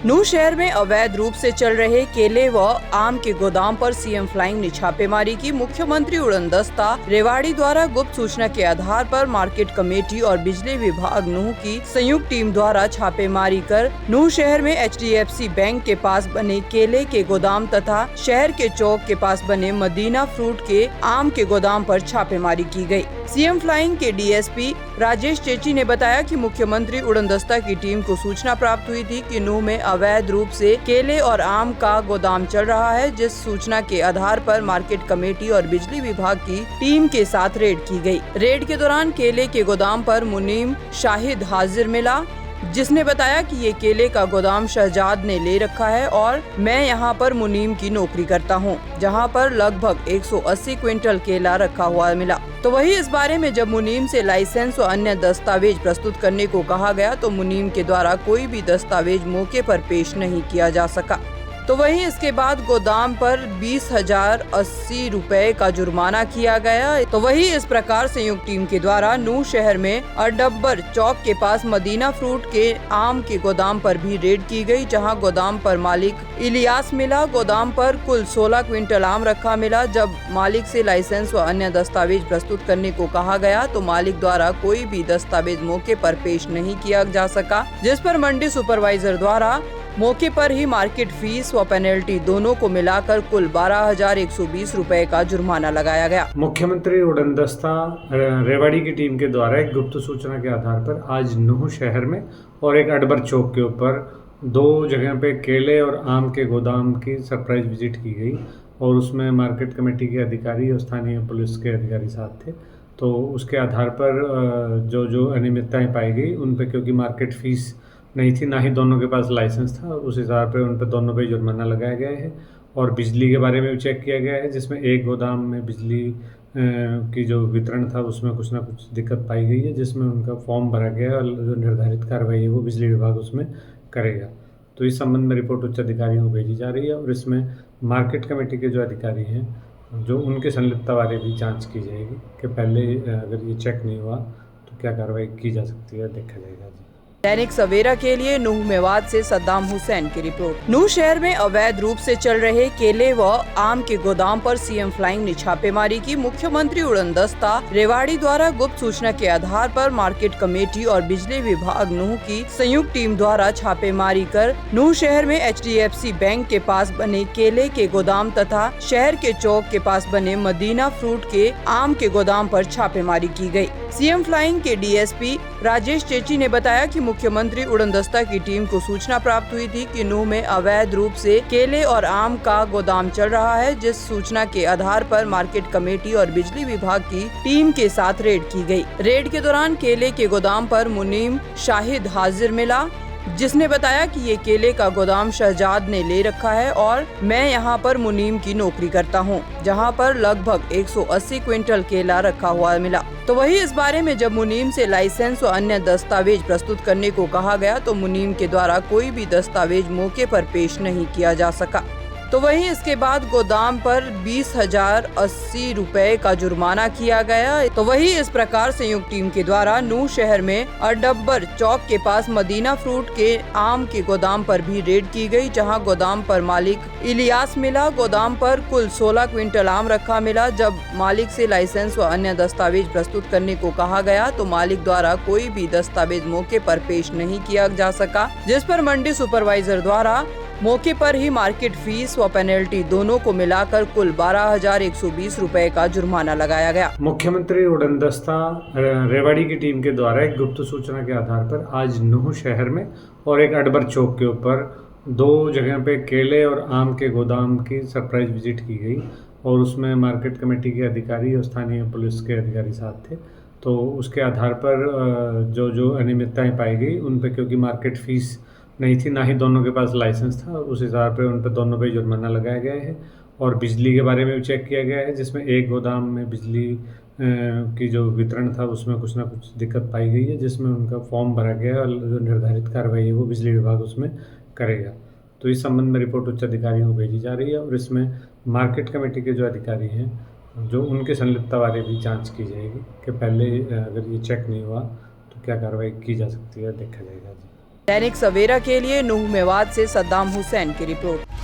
नूह शहर में अवैध रूप से चल रहे केले व आम के गोदाम पर सीएम फ्लाइंग ने छापेमारी की। मुख्यमंत्री उड़नदस्ता रेवाड़ी द्वारा गुप्त सूचना के आधार पर मार्केट कमेटी और बिजली विभाग नूह की संयुक्त टीम द्वारा छापेमारी कर नूह शहर में HDFC बैंक के पास बने केले के गोदाम तथा शहर के चौक के पास बने मदीना फ्रूट के आम के गोदाम पर छापेमारी की गयी। सीएम फ्लाइंग के DSP राजेश चेची ने बताया कि मुख्यमंत्री उड़नदस्ता की टीम को सूचना प्राप्त हुई थी कि नूह में अवैध रूप से केले और आम का गोदाम चल रहा है, जिस सूचना के आधार पर मार्केट कमेटी और बिजली विभाग की टीम के साथ रेड की गई। रेड के दौरान केले के गोदाम पर मुनीम शाहिद हाजिर मिला, जिसने बताया कि ये केले का गोदाम शहजाद ने ले रखा है और मैं यहाँ पर मुनीम की नौकरी करता हूँ, जहाँ पर लगभग 180 क्विंटल केला रखा हुआ मिला। तो वही इस बारे में जब मुनीम से लाइसेंस और अन्य दस्तावेज प्रस्तुत करने को कहा गया तो मुनीम के द्वारा कोई भी दस्तावेज मौके पर पेश नहीं किया जा सका। तो वहीं इसके बाद गोदाम पर 20,080 रुपए का जुर्माना किया गया। तो वही इस प्रकार संयुक्त टीम के द्वारा नूह शहर में अडब्बर चौक के पास मदीना फ्रूट के आम के गोदाम पर भी रेड की गई, जहां गोदाम पर मालिक इलियास मिला। गोदाम पर कुल 16 क्विंटल आम रखा मिला। जब मालिक से लाइसेंस व अन्य दस्तावेज प्रस्तुत करने को कहा गया तो मालिक द्वारा कोई भी दस्तावेज मौके पर पेश नहीं किया जा सका, जिस पर मंडी सुपरवाइजर द्वारा मौके पर ही मार्केट फीस व पेनल्टी दोनों को मिलाकर कुल 12,120 रुपए का जुर्माना लगाया गया। मुख्यमंत्री उड़नदस्ता रेवाड़ी की टीम के द्वारा एक गुप्त सूचना के आधार पर आज नूह शहर में और एक अडबर चौक के ऊपर 2 जगह पे केले और आम के गोदाम की सरप्राइज विजिट की गई और उसमें मार्केट कमेटी के अधिकारी और स्थानीय पुलिस के अधिकारी साथ थे। तो उसके आधार पर जो अनियमितताएं पाई गई उन पर, क्योंकि मार्केट फीस नहीं थी, ना ही दोनों के पास लाइसेंस था, उस हिसाब पे उन पर दोनों पे जुर्माना लगाया गया है। और बिजली के बारे में भी चेक किया गया है, जिसमें एक गोदाम में बिजली की जो वितरण था उसमें कुछ ना कुछ दिक्कत पाई गई है, जिसमें उनका फॉर्म भरा गया है और जो निर्धारित कार्रवाई है वो बिजली विभाग उसमें करेगा। तो इस संबंध में रिपोर्ट उच्च अधिकारियों को भेजी जा रही है और इसमें मार्केट कमेटी के जो अधिकारी हैं जो उनके संलिप्तता बारे भी जाँच की जाएगी कि पहले अगर ये चेक नहीं हुआ तो क्या कार्रवाई की जा सकती है, देखा जाएगा। दैनिक सवेरा के लिए नूह मेवात से सद्दाम हुसैन की रिपोर्ट। नूह शहर में अवैध रूप से चल रहे केले व आम के गोदाम पर सीएम फ्लाइंग ने छापेमारी की। मुख्यमंत्री उड़नदस्ता रेवाड़ी द्वारा गुप्त सूचना के आधार पर मार्केट कमेटी और बिजली विभाग नूह की संयुक्त टीम द्वारा छापेमारी कर नूह शहर में HDFC बैंक के पास बने केले के गोदाम तथा शहर के चौक के पास बने मदीना फ्रूट के आम के गोदाम पर छापेमारी की गयी। सीएम फ्लाइंग के DSP राजेश चेची ने बताया कि मुख्यमंत्री उड़नदस्ता की टीम को सूचना प्राप्त हुई थी कि नूह में अवैध रूप से केले और आम का गोदाम चल रहा है, जिस सूचना के आधार पर मार्केट कमेटी और बिजली विभाग की टीम के साथ रेड की गई। रेड के दौरान केले के गोदाम पर मुनीम शाहिद हाजिर मिला, जिसने बताया कि ये केले का गोदाम शहजाद ने ले रखा है और मैं यहाँ पर मुनीम की नौकरी करता हूँ, जहाँ पर लगभग 180 क्विंटल केला रखा हुआ मिला। तो वही इस बारे में जब मुनीम से लाइसेंस और अन्य दस्तावेज प्रस्तुत करने को कहा गया तो मुनीम के द्वारा कोई भी दस्तावेज मौके पर पेश नहीं किया जा सका। तो वहीं इसके बाद गोदाम पर 20,080 रुपए का जुर्माना किया गया। तो वही इस प्रकार संयुक्त टीम के द्वारा नूह शहर में अडब्बर चौक के पास मदीना फ्रूट के आम के गोदाम पर भी रेड की गई, जहां गोदाम पर मालिक इलियास मिला। गोदाम पर कुल 16 क्विंटल आम रखा मिला। जब मालिक से लाइसेंस व अन्य दस्तावेज प्रस्तुत करने को कहा गया तो मालिक द्वारा कोई भी दस्तावेज मौके पर पेश नहीं किया जा सका, जिस पर मंडी सुपरवाइजर द्वारा मौके पर ही मार्केट फीस व पेनल्टी दोनों को मिलाकर कुल 12,120 रुपए का जुर्माना लगाया गया। मुख्यमंत्री उड़नदस्ता रेवाड़ी की टीम के द्वारा एक गुप्त सूचना के आधार पर आज नूह शहर में और एक अडबर चौक के ऊपर 2 जगह पे केले और आम के गोदाम की सरप्राइज विजिट की गई और उसमें मार्केट कमेटी के अधिकारी और स्थानीय पुलिस के अधिकारी साथ थे। तो उसके आधार पर जो अनियमितताएं पाई गई उन पर, क्योंकि मार्केट फीस नहीं थी, ना ही दोनों के पास लाइसेंस था, उस हिसाब पे उन पर दोनों पे जुर्माना लगाया गया है। और बिजली के बारे में भी चेक किया गया है, जिसमें एक गोदाम में बिजली की जो वितरण था उसमें कुछ ना कुछ दिक्कत पाई गई है, जिसमें उनका फॉर्म भरा गया है और जो निर्धारित कार्रवाई है वो बिजली विभाग उसमें करेगा। तो इस संबंध में रिपोर्ट उच्च अधिकारियों को भेजी जा रही है और इसमें मार्केट कमेटी के जो अधिकारी हैं जो उनके संलिप्तता बारे भी जाँच की जाएगी कि पहले अगर ये चेक नहीं हुआ तो क्या कार्रवाई की जा सकती है, देखा जाएगा। दैनिक सवेरा के लिए नूह मेवात से सद्दाम हुसैन की रिपोर्ट।